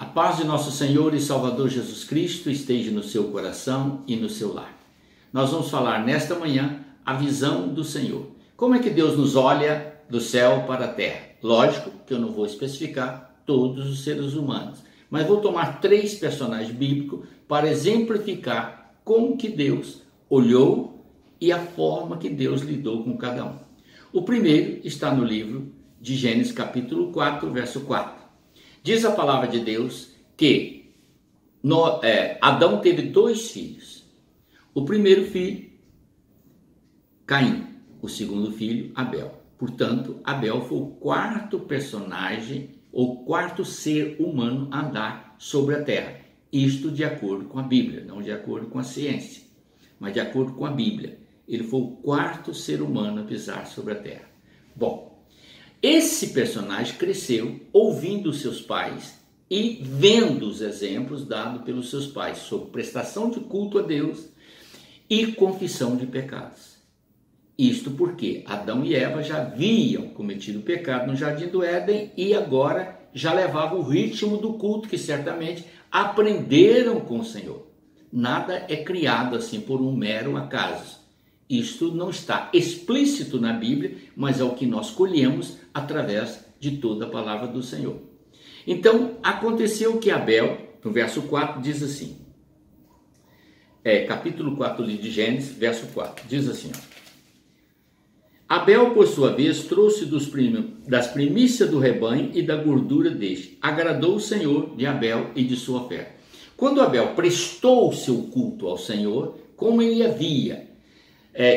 A paz de nosso Senhor e Salvador Jesus Cristo esteja no seu coração e no seu lar. Nós vamos falar nesta manhã a visão do Senhor. Como é que Deus nos olha do céu para a terra? Lógico que eu não vou especificar todos os seres humanos, mas vou tomar 3 personagens bíblicos para exemplificar como que Deus olhou e a forma que Deus lidou com cada um. O primeiro está no livro de Gênesis capítulo 4, verso 4. Diz a palavra de Deus que Adão teve 2 filhos. O primeiro filho, Caim. O segundo filho, Abel. Portanto, Abel foi o 4º personagem, ou 4º ser humano a andar sobre a terra. Isto de acordo com a Bíblia, não de acordo com a ciência, mas de acordo com a Bíblia. Ele foi o 4º ser humano a pisar sobre a terra. Bom, esse personagem cresceu ouvindo seus pais e vendo os exemplos dados pelos seus pais sobre prestação de culto a Deus e confissão de pecados. Isto porque Adão e Eva já haviam cometido pecado no Jardim do Éden e agora já levavam o ritmo do culto que certamente aprenderam com o Senhor. Nada é criado assim por um mero acaso. Isto não está explícito na Bíblia, mas é o que nós colhemos através de toda a palavra do Senhor. Então, aconteceu que Abel, no verso 4, diz assim, capítulo 4 de Gênesis, verso 4, diz assim, Abel, por sua vez, trouxe das primícias do rebanho e da gordura deste. Agradou o Senhor de Abel e de sua oferta. Quando Abel prestou o seu culto ao Senhor, como ele havia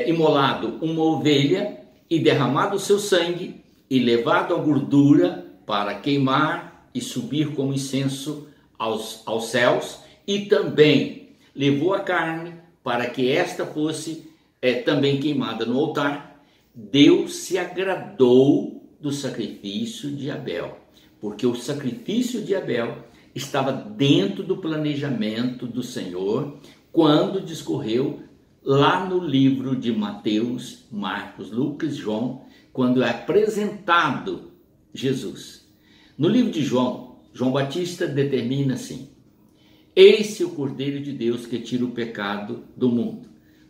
imolado uma ovelha e derramado o seu sangue e levado a gordura para queimar e subir como incenso aos céus, e também levou a carne para que esta fosse também queimada no altar, Deus se agradou do sacrifício de Abel, porque o sacrifício de Abel estava dentro do planejamento do Senhor quando discorreu lá no livro de Mateus, Marcos, Lucas e João, quando é apresentado Jesus. No livro de João, João Batista determina assim: eis o Cordeiro de Deus que tira o pecado do mundo.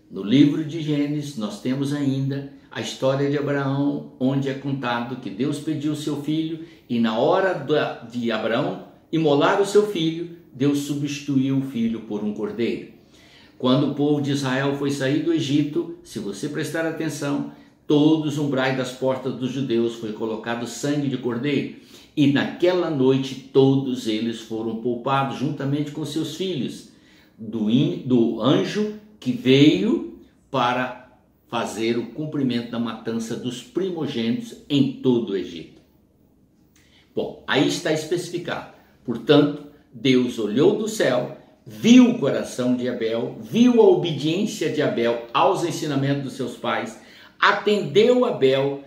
No livro de Gênesis, nós temos ainda a história de Abraão, onde é contado que Deus pediu o seu filho e na hora de Abraão imolar o seu filho, Deus substituiu o filho por um cordeiro. Quando o povo de Israel foi sair do Egito, se você prestar atenção, todos os umbrais das portas dos judeus foi colocado sangue de cordeiro. E naquela noite todos eles foram poupados juntamente com seus filhos do anjo que veio para fazer o cumprimento da matança dos primogênitos em todo o Egito. Bom, aí está especificado. Portanto, Deus olhou do céu, viu o coração de Abel, viu a obediência de Abel aos ensinamentos dos seus pais, atendeu Abel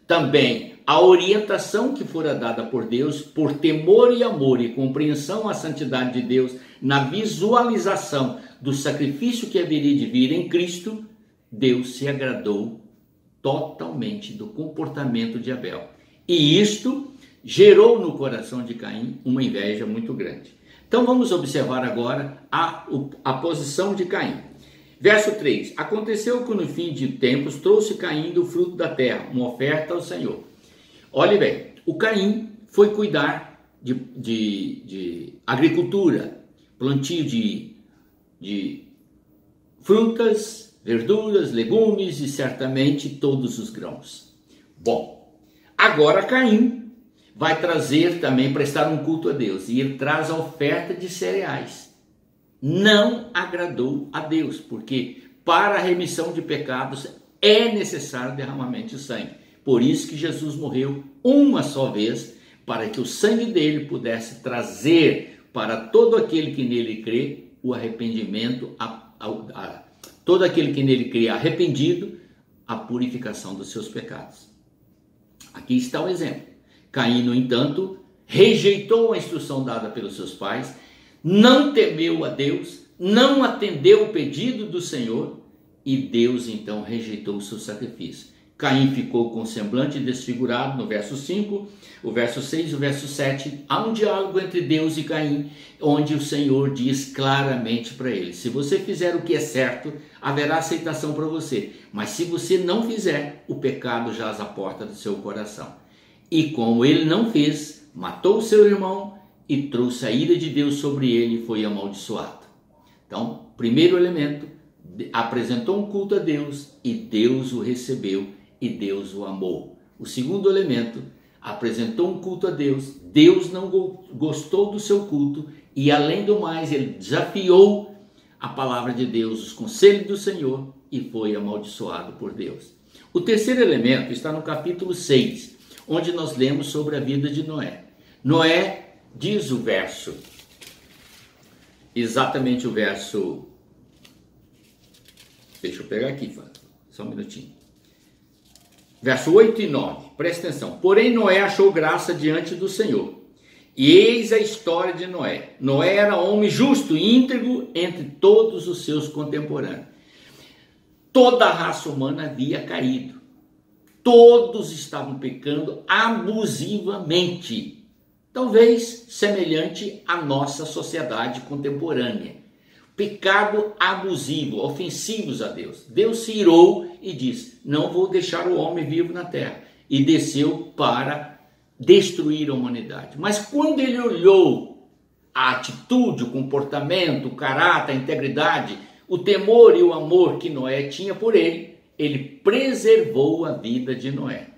também a orientação que fora dada por Deus, por temor e amor e compreensão à santidade de Deus, na visualização do sacrifício que haveria de vir em Cristo. Deus se agradou totalmente do comportamento de Abel. E isto gerou no coração de Caim uma inveja muito grande. Então vamos observar agora a posição de Caim. Verso 3. Aconteceu que no fim de tempos trouxe Caim do fruto da terra, uma oferta ao Senhor. Olhe bem, o Caim foi cuidar de agricultura, plantio de frutas, verduras, legumes e certamente todos os grãos. Bom, agora Caim vai trazer também, prestar um culto a Deus, e ele traz a oferta de cereais. Não agradou a Deus, porque para a remissão de pecados é necessário derramamento de sangue. Por isso que Jesus morreu uma só vez, para que o sangue dele pudesse trazer para todo aquele que nele crê o arrependimento, todo aquele que nele crê arrependido, a purificação dos seus pecados. Aqui está o exemplo. Caim, no entanto, rejeitou a instrução dada pelos seus pais, não temeu a Deus, não atendeu o pedido do Senhor, e Deus então rejeitou o seu sacrifício. Caim ficou com o semblante desfigurado, no verso 5, o verso 6, o verso 7. Há um diálogo entre Deus e Caim, onde o Senhor diz claramente para ele: se você fizer o que é certo, haverá aceitação para você. Mas se você não fizer, o pecado jaz à porta do seu coração. E como ele não fez, matou o seu irmão e trouxe a ira de Deus sobre ele e foi amaldiçoado. Então, primeiro elemento, apresentou um culto a Deus e Deus o recebeu e Deus o amou. O segundo elemento, apresentou um culto a Deus, Deus não gostou do seu culto e, além do mais, ele desafiou a palavra de Deus, os conselhos do Senhor, e foi amaldiçoado por Deus. O terceiro elemento está no capítulo 6, onde nós lemos sobre a vida de Noé. Noé, diz o verso, exatamente o verso, deixa eu pegar aqui, só um minutinho. Verso 8 e 9, presta atenção. Porém Noé achou graça diante do Senhor. E eis a história de Noé. Noé era homem justo e íntegro entre todos os seus contemporâneos. Toda a raça humana havia caído. Todos estavam pecando abusivamente. Talvez semelhante à nossa sociedade contemporânea. Pecado abusivo, ofensivos a Deus. Deus se irou e disse: não vou deixar o homem vivo na terra. E desceu para destruir a humanidade. Mas quando ele olhou a atitude, o comportamento, o caráter, a integridade, o temor e o amor que Noé tinha por ele, ele preservou a vida de Noé.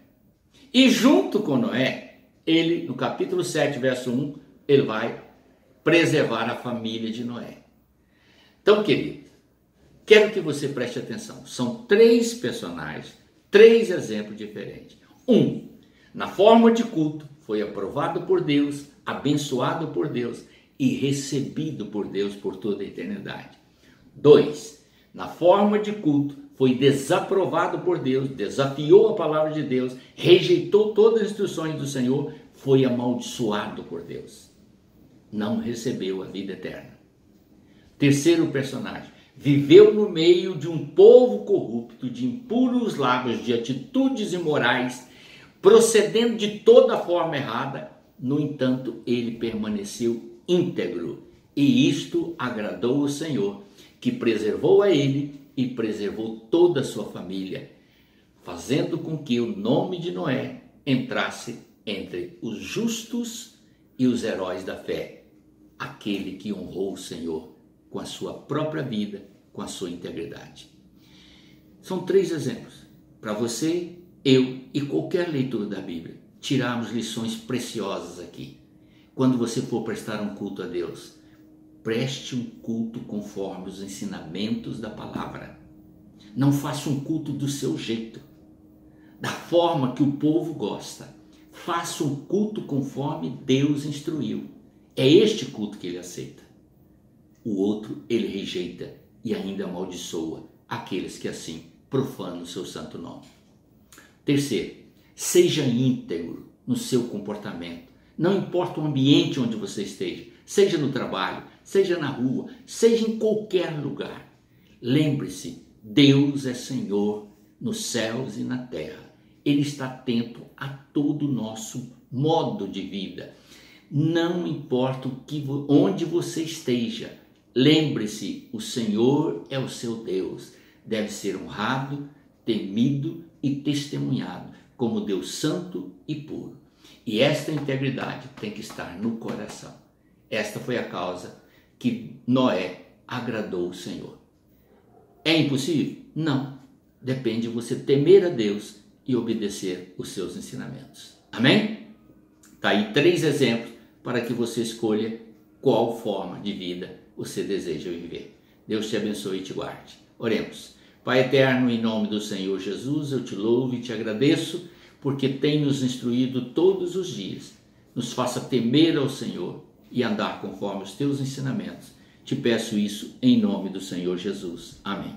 E junto com Noé, ele, no capítulo 7, verso 1, ele vai preservar a família de Noé. Então, querido, quero que você preste atenção. São três personagens, três exemplos diferentes. Na forma de culto, foi aprovado por Deus, abençoado por Deus e recebido por Deus por toda a eternidade. 2, na forma de culto, foi desaprovado por Deus, desafiou a palavra de Deus, rejeitou todas as instruções do Senhor, foi amaldiçoado por Deus. Não recebeu a vida eterna. Terceiro personagem, viveu no meio de um povo corrupto, de impuros lábios, de atitudes imorais, procedendo de toda forma errada. No entanto, ele permaneceu íntegro, e isto agradou o Senhor, que preservou a ele e preservou toda a sua família, fazendo com que o nome de Noé entrasse entre os justos e os heróis da fé, aquele que honrou o Senhor com a sua própria vida, com a sua integridade. São três exemplos para você, eu e qualquer leitor da Bíblia tirarmos lições preciosas aqui. Quando você for prestar um culto a Deus, preste um culto conforme os ensinamentos da palavra. Não faça um culto do seu jeito, da forma que o povo gosta. Faça um culto conforme Deus instruiu. É este culto que ele aceita. O outro ele rejeita e ainda amaldiçoa aqueles que assim profanam o seu santo nome. Terceiro, seja íntegro no seu comportamento. Não importa o ambiente onde você esteja, seja no trabalho, seja na rua, seja em qualquer lugar. Lembre-se, Deus é Senhor nos céus e na terra. Ele está atento a todo o nosso modo de vida. Não importa onde você esteja, lembre-se, o Senhor é o seu Deus. Deve ser honrado, temido e testemunhado como Deus santo e puro. E esta integridade tem que estar no coração. Esta foi a causa que Noé agradou o Senhor. É impossível? Não. Depende de você temer a Deus e obedecer os seus ensinamentos. Amém? Está aí 3 exemplos para que você escolha qual forma de vida você deseja viver. Deus te abençoe e te guarde. Oremos. Pai eterno, em nome do Senhor Jesus, eu te louvo e te agradeço, porque tem nos instruído todos os dias. Nos faça temer ao Senhor e andar conforme os teus ensinamentos. Te peço isso em nome do Senhor Jesus. Amém.